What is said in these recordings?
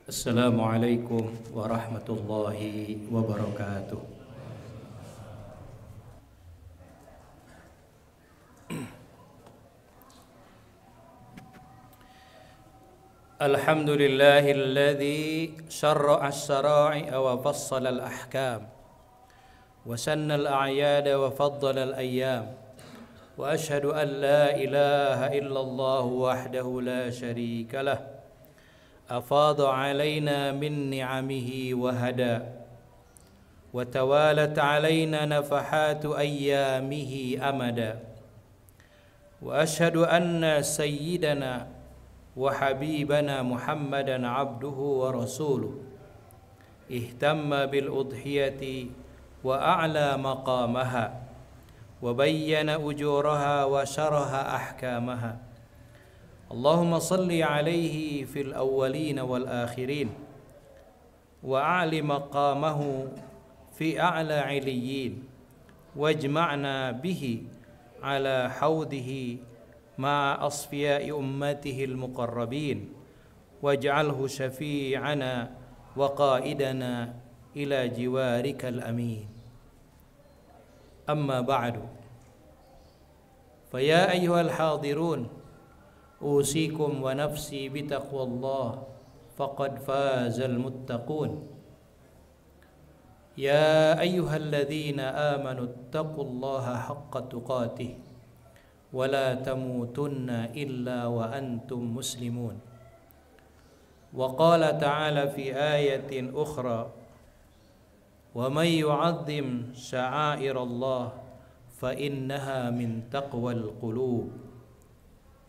Assalamualaikum warahmatullahi wabarakatuh. Alhamdulillahilladzi syarra'a asy-syara'i'a wa fassala al-ahkam wa sanna al-a'yada wa faddala al-ayyam wa ashhadu an la ilaha illallah wahdahu la syarika lah afada 'alaina min ni'amihi wa hada wa tawalat 'alaina nafahatu ayyamihi amada wa ashhadu anna sayyidana wa habibana Muhammadan abduhu wa rasuluh ihtamma bil udhiyati wa a'la maqamaha wa bayyana ujuraha wa syaraha ahkamaha. Allahumma salli alaihi fil awwalin wal akhirin wa a'li maqamahu fi a'la 'iliyyin wajma'na bihi ala haudihi مع أصفياء أمته المقربين واجعله شفيعنا وقائدنا إلى جوارك الأمين. أما بعد فيا أيها الحاضرون أوصيكم ونفسي بتقوى الله فقد فاز المتقون. يا أيها الذين آمنوا اتقوا الله حق تقاته ولا تموتن إلا وأنتم مسلمون. وقال تعالى في آية أخرى ومن يعظم شعائر الله فإنها من تقوى القلوب.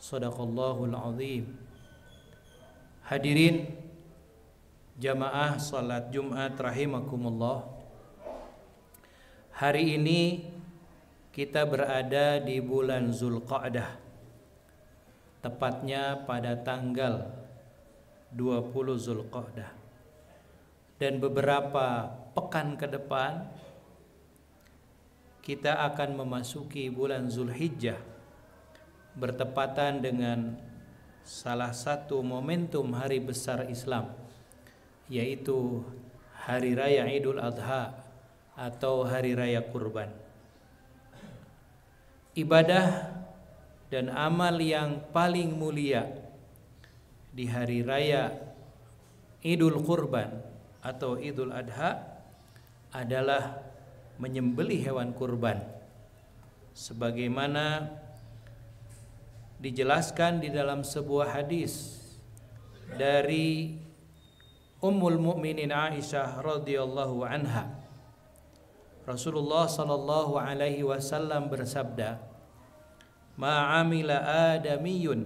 صدق الله العظيم. Hadirin jamaah salat Jumat rahimakumullah. Hari ini kita berada di bulan Zulqa'dah, tepatnya pada tanggal 20 Zulqa'dah. Dan beberapa pekan ke depan kita akan memasuki bulan Zulhijjah, bertepatan dengan salah satu momentum hari besar Islam, yaitu Hari Raya Idul Adha atau Hari Raya Kurban. Ibadah dan amal yang paling mulia di hari raya Idul Kurban atau Idul Adha adalah menyembelih hewan kurban, sebagaimana dijelaskan di dalam sebuah hadis dari Ummul Mukminin Aisyah radhiyallahu anha. Rasulullah sallallahu alaihi wasallam bersabda, "Ma 'amila adamiyun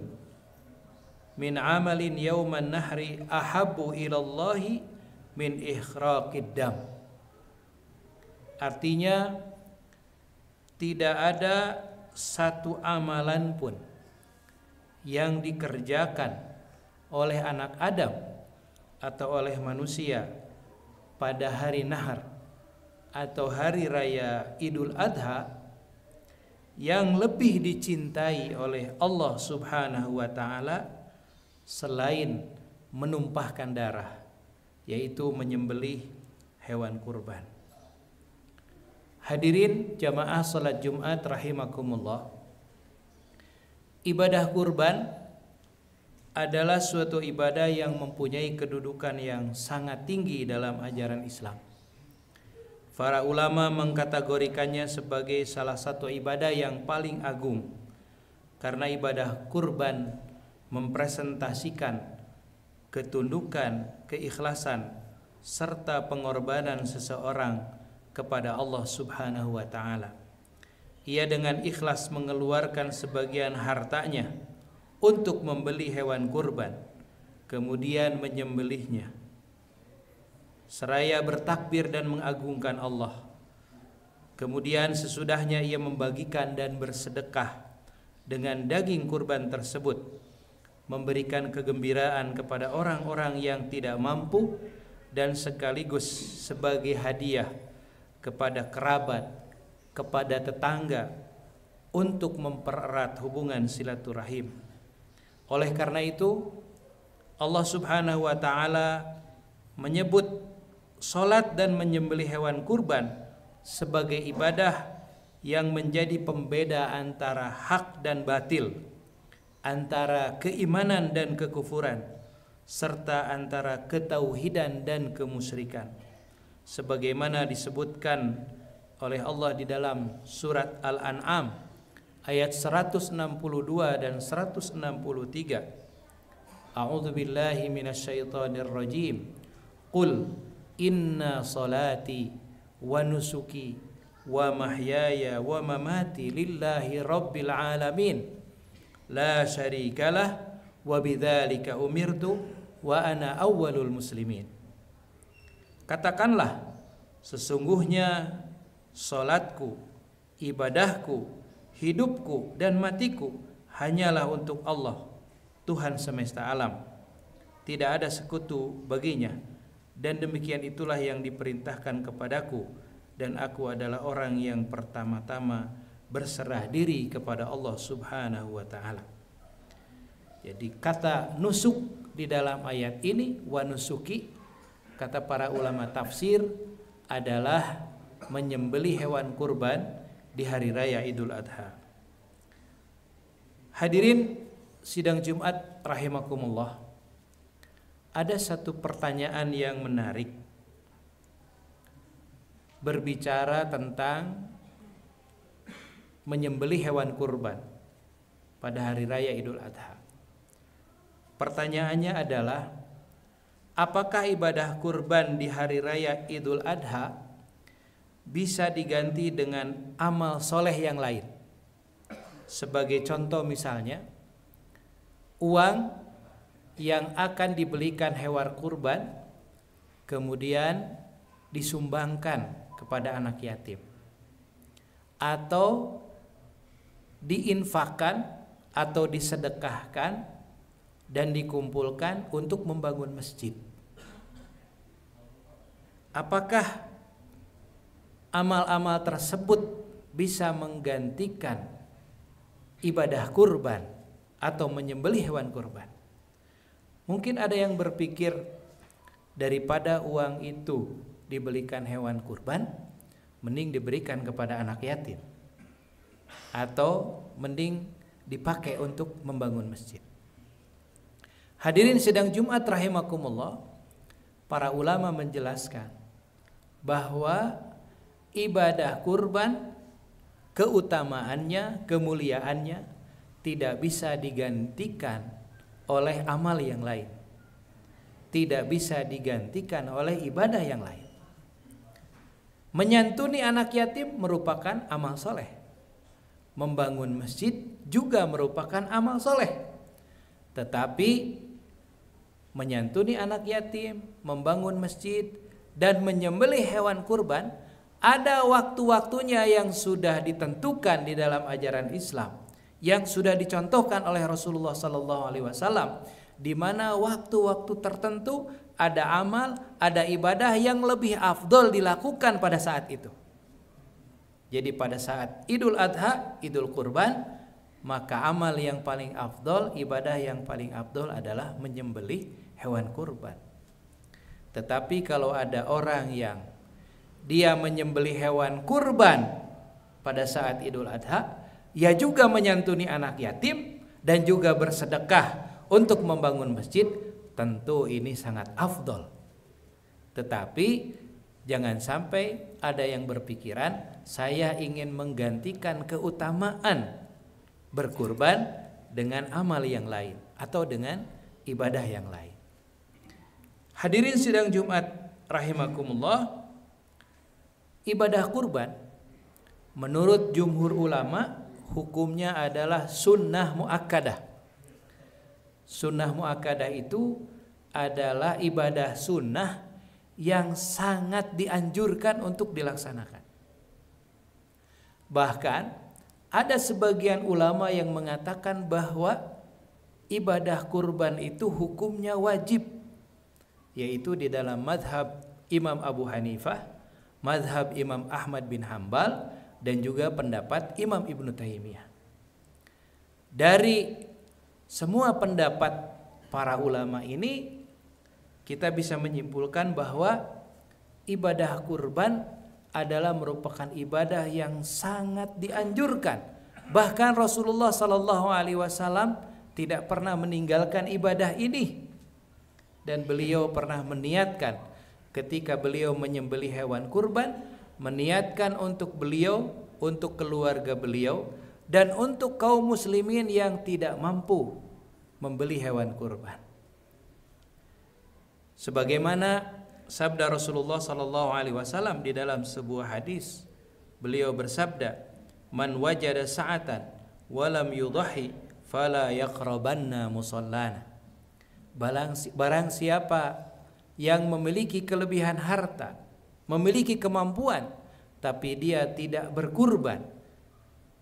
min 'amalin yauman nahri ahabbu ilallahi min ikhraqid dam." Artinya, tidak ada satu amalan pun yang dikerjakan oleh anak Adam atau oleh manusia pada hari nahar atau hari raya Idul Adha yang lebih dicintai oleh Allah Subhanahu wa taala selain menumpahkan darah, yaitu menyembelih hewan kurban. Hadirin jamaah salat Jumat rahimakumullah. Ibadah kurban adalah suatu ibadah yang mempunyai kedudukan yang sangat tinggi dalam ajaran Islam. Para ulama mengkategorikannya sebagai salah satu ibadah yang paling agung, karena ibadah kurban mempresentasikan ketundukan, keikhlasan, serta pengorbanan seseorang kepada Allah Subhanahu wa ta'ala. Ia dengan ikhlas mengeluarkan sebagian hartanya untuk membeli hewan kurban, kemudian menyembelihnya, seraya bertakbir dan mengagungkan Allah. Kemudian sesudahnya ia membagikan dan bersedekah dengan daging kurban tersebut, memberikan kegembiraan kepada orang-orang yang tidak mampu dan sekaligus sebagai hadiah kepada kerabat, kepada tetangga, untuk mempererat hubungan silaturahim. Oleh karena itu, Allah Subhanahu wa ta'ala menyebut solat dan menyembelih hewan kurban sebagai ibadah yang menjadi pembeda antara hak dan batil, antara keimanan dan kekufuran, serta antara ketauhidan dan kemusyrikan, sebagaimana disebutkan oleh Allah di dalam surat Al-An'am ayat 162 dan 163. A'udzu billahi minasyaitonir rajim. Qul inna salati wa nusuki wa mahyaya wa mamati lillahi rabbil alamin la syarikalah wa bidzalika umirtu wa ana awwalul muslimin. Katakanlah, sesungguhnya salatku, ibadahku, hidupku dan matiku hanyalah untuk Allah, Tuhan semesta alam. Tidak ada sekutu baginya, dan demikian itulah yang diperintahkan kepadaku, dan aku adalah orang yang pertama-tama berserah diri kepada Allah Subhanahu wa taala. Jadi kata nusuk di dalam ayat ini, wa nusuki, kata para ulama tafsir, adalah menyembelih hewan kurban di hari raya Idul Adha. Hadirin sidang Jumat rahimakumullah, ada satu pertanyaan yang menarik berbicara tentang menyembelih hewan kurban pada hari raya Idul Adha. Pertanyaannya adalah, apakah ibadah kurban di hari raya Idul Adha bisa diganti dengan amal soleh yang lain? Sebagai contoh misalnya, uang yang akan dibelikan hewan kurban kemudian disumbangkan kepada anak yatim, atau diinfakkan atau disedekahkan dan dikumpulkan untuk membangun masjid. Apakah amal-amal tersebut bisa menggantikan ibadah kurban atau menyembelih hewan kurban? Mungkin ada yang berpikir, daripada uang itu dibelikan hewan kurban, mending diberikan kepada anak yatim, atau mending dipakai untuk membangun masjid. Hadirin sidang Jumat rahimakumullah, para ulama menjelaskan bahwa ibadah kurban, keutamaannya, kemuliaannya tidak bisa digantikan oleh amal yang lain, tidak bisa digantikan oleh ibadah yang lain. Menyantuni anak yatim merupakan amal soleh, membangun masjid juga merupakan amal soleh. Tetapi menyantuni anak yatim, membangun masjid, dan menyembelih hewan kurban ada waktu-waktunya yang sudah ditentukan di dalam ajaran Islam, yang sudah dicontohkan oleh Rasulullah SAW, di mana waktu-waktu tertentu ada amal, ada ibadah yang lebih afdol dilakukan pada saat itu. Jadi pada saat Idul Adha, Idul Kurban, maka amal yang paling afdol, ibadah yang paling afdol adalah menyembelih hewan kurban. Tetapi kalau ada orang yang dia menyembelih hewan kurban pada saat Idul Adha, ia juga menyantuni anak yatim dan juga bersedekah untuk membangun masjid, tentu ini sangat afdol. Tetapi jangan sampai ada yang berpikiran, saya ingin menggantikan keutamaan berkurban dengan amal yang lain atau dengan ibadah yang lain. Hadirin sidang Jumat rahimakumullah, ibadah kurban menurut jumhur ulama hukumnya adalah sunnah muakkadah. Sunnah muakkadah itu adalah ibadah sunnah yang sangat dianjurkan untuk dilaksanakan. Bahkan ada sebagian ulama yang mengatakan bahwa ibadah kurban itu hukumnya wajib, yaitu di dalam madhab Imam Abu Hanifah, madhab Imam Ahmad bin Hambal, dan juga pendapat Imam Ibnu Taimiyah. Dari semua pendapat para ulama ini, kita bisa menyimpulkan bahwa ibadah kurban adalah merupakan ibadah yang sangat dianjurkan. Bahkan Rasulullah Sallallahu Alaihi Wasallam tidak pernah meninggalkan ibadah ini, dan beliau pernah meniatkan ketika beliau menyembelih hewan kurban, meniatkan untuk beliau, untuk keluarga beliau, dan untuk kaum muslimin yang tidak mampu membeli hewan kurban. Sebagaimana sabda Rasulullah sallallahu alaihi wasallam di dalam sebuah hadis, beliau bersabda, "Man wajada sa'atan wa lam yudhi fala yaqrabanna musallana." Barang siapa yang memiliki kelebihan harta, memiliki kemampuan, tapi dia tidak berkurban,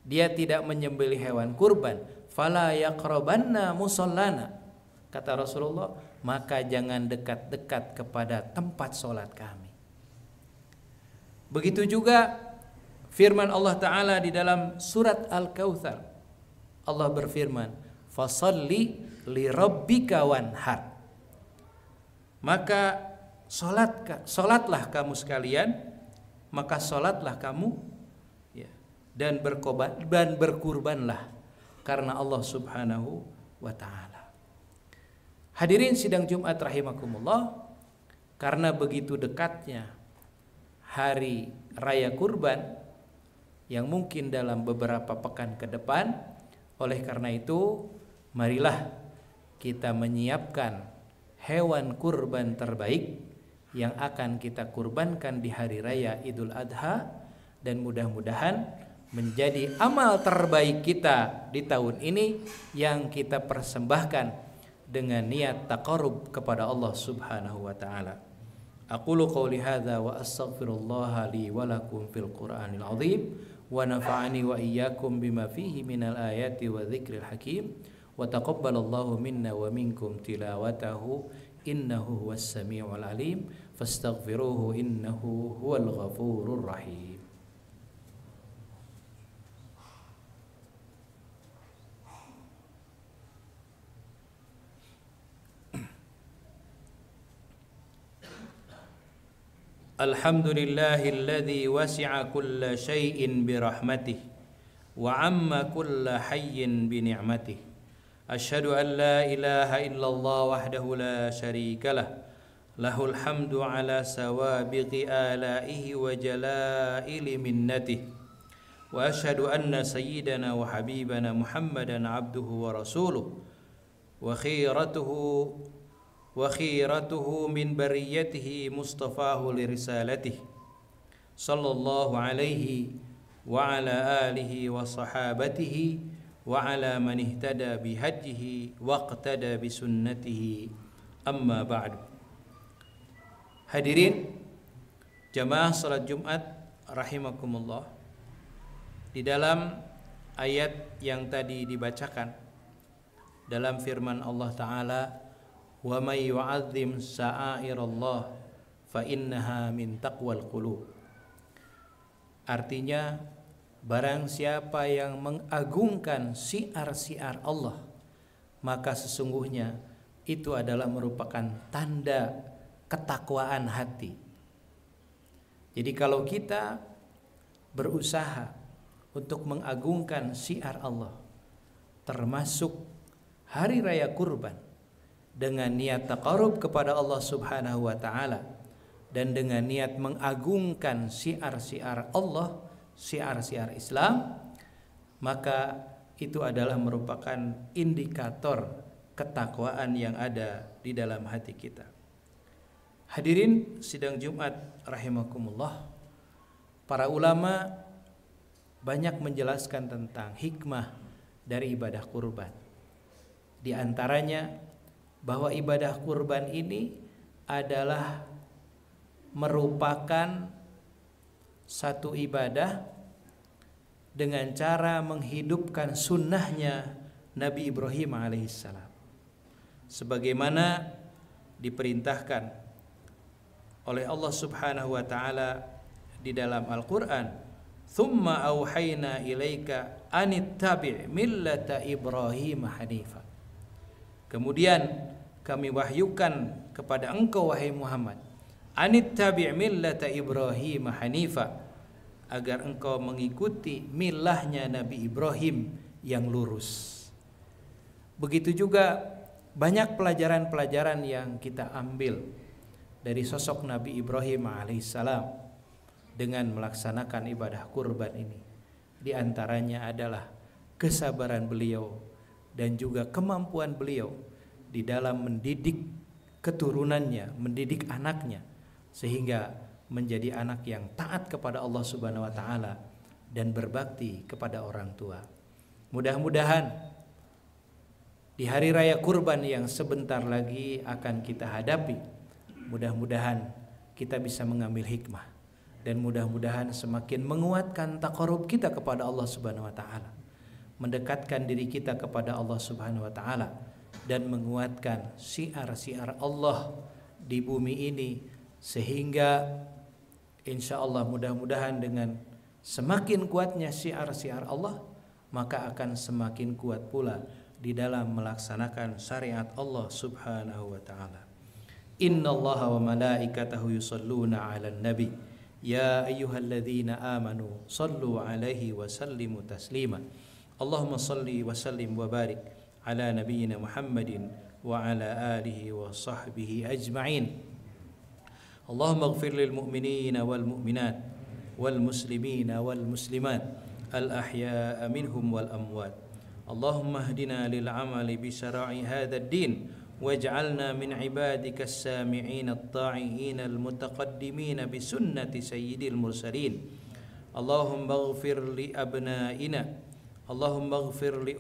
dia tidak menyembelih hewan kurban, fala yaqrabanna musallana, kata Rasulullah, maka jangan dekat-dekat kepada tempat sholat kami. Begitu juga firman Allah Ta'ala di dalam surat Al-Kautsar. Allah berfirman, fasalli li rabbika wanhar. Maka sholatlah kamu sekalian, maka sholatlah kamu, ya, dan berkurbanlah karena Allah Subhanahu wa Ta'ala. Hadirin sidang Jumat rahimakumullah, karena begitu dekatnya hari raya kurban yang mungkin dalam beberapa pekan ke depan, oleh karena itu marilah kita menyiapkan hewan kurban terbaik yang akan kita kurbankan di hari raya Idul Adha, dan mudah-mudahan menjadi amal terbaik kita di tahun ini yang kita persembahkan dengan niat taqarrub kepada Allah Subhanahu wa taala. Aqulu qouli hadza wa astaghfirullah li wa lakum fil Qur'anil azim wa nafa'ani wa iyyakum bima fihi minal ayati wa dzikril hakim wa taqabbalallahu minna wa minkum tilawatahu innahu huwas samiul alim fastaghfiruhu innahu huwal ghafurur rahim. Alhamdulillahilladzi wasi'a kulla syai'in birahmatih wa amma kulla hayyin bini'matih. Asyhadu an la ilaha illallah wahdahu la syarika lah, lahul hamdu ala sawabiqi alaihi wa jalaili minnatih. Wa asyhadu anna sayyidana wa habibana Muhammadan abduhu wa rasuluh wa khiratuhu min bariyatihi mustafahu li risalatih sallallahu alaihi wa ala alihi wa sahabatihi wa ala man ihtada bihajjihi wa iqtada bisunnatihi, amma ba'du. Hadirin jamaah salat Jumat rahimakumullah, di dalam ayat yang tadi dibacakan dalam firman Allah Ta'ala, wa may yu'azzim sa'airallah fa innaha min taqwal qulub. Artinya, barang siapa yang mengagungkan syiar-syiar Allah, maka sesungguhnya itu adalah merupakan tanda ketakwaan hati. Jadi kalau kita berusaha untuk mengagungkan syiar Allah, termasuk hari raya kurban, dengan niat taqarrub kepada Allah Subhanahu wa taala dan dengan niat mengagungkan syiar-syiar Allah, syiar-syiar Islam, maka itu adalah merupakan indikator ketakwaan yang ada di dalam hati kita. Hadirin sidang Jumat rahimakumullah, para ulama banyak menjelaskan tentang hikmah dari ibadah kurban. Di antaranya bahwa ibadah kurban ini adalah merupakan satu ibadah dengan cara menghidupkan sunnahnya Nabi Ibrahim alaihissalam, sebagaimana diperintahkan oleh Allah Subhanahu wa taala di dalam Al-Qur'an, "Tsumma auhayna ilaika anittabi' millata Ibrahim hanifa." Kemudian kami wahyukan kepada engkau wahai Muhammad, anittabi' millata Ibrahim hanifa, agar engkau mengikuti milahnya Nabi Ibrahim yang lurus. Begitu juga banyak pelajaran-pelajaran yang kita ambil dari sosok Nabi Ibrahim alaihissalam dengan melaksanakan ibadah kurban ini. Di antaranya adalah kesabaran beliau dan juga kemampuan beliau di dalam mendidik keturunannya, mendidik anaknya, sehingga menjadi anak yang taat kepada Allah Subhanahu wa taala dan berbakti kepada orang tua. Mudah-mudahan di hari raya kurban yang sebentar lagi akan kita hadapi, mudah-mudahan kita bisa mengambil hikmah dan mudah-mudahan semakin menguatkan taqarrub kita kepada Allah Subhanahu wa taala, mendekatkan diri kita kepada Allah Subhanahu wa taala dan menguatkan syiar-syiar Allah di bumi ini, sehingga insya Allah mudah-mudahan dengan semakin kuatnya syiar-syiar Allah, maka akan semakin kuat pula di dalam melaksanakan syariat Allah Subhanahu wa taala. Innallaha wa malaikatahu yusholluna 'alan nabi ya ayyuhalladzina amanu shallu 'alaihi wa sallimu taslima. Allahumma shalli wa sallim wa barik ala nabiyyina Muhammadin wa ala alihi wa sahbihi ajma'in. Allahumma ighfir lil mu'minina wal mu'minat wal muslimina wal muslimat al ahya'a minhum wal amwat. Allahumma hdina lil amali bi syara'i hadzal din waj'alna min ibadika as-sami'in at-ta'i'in al-mutaqaddimin bi sunnati sayyidil mursalin. Allahumma ighfir li abna'ina, Allahumma ighfir li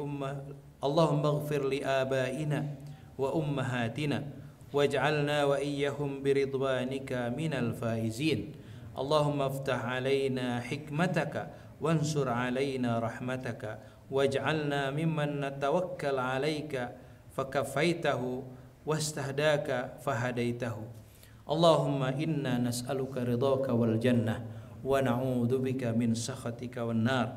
Allahumma ighfir li abaina wa ummahatina waj'alna wa iyyahum biridwanika minal faizin. Allahumma iftah 'alaina hikmataka wansur 'alaina rahmataka waj'alna mimman natawakkal 'alaika fakafaitahu wastahdaka fahadaitahu. Allahumma inna nas'aluka ridhaka wal jannah wa na'udzu bika min sakhatika wan nar.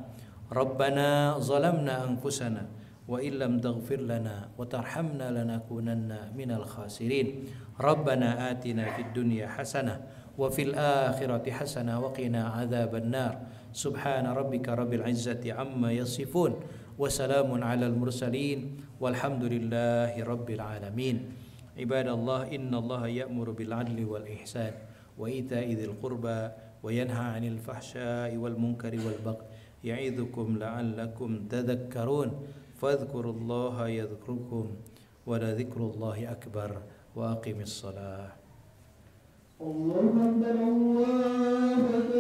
Rabbana zalamna anfusana wa illam taghfir lana wa tarhamna lanakunanna minal khasirin. Rabbana atina fid dunya hasanah wa fil akhirati hasanah wa qina adzaban nar. Subhana rabbika rabbil izzati amma yasifun wa salamun alal mursalin walhamdulillahi rabbil alamin. Ibadallah, innallaha ya'muru bil adli wal ihsan wa ita'i dzil qurba wa yanha 'anil fahsya'i wal munkari wal baghi ya'idzukum la'allakum tadhakkarun. Fadhkurullaha yadhkurkum wa la dzikrullahi akbar wa aqimis shalah. Allahu akbar, Allahu akbar.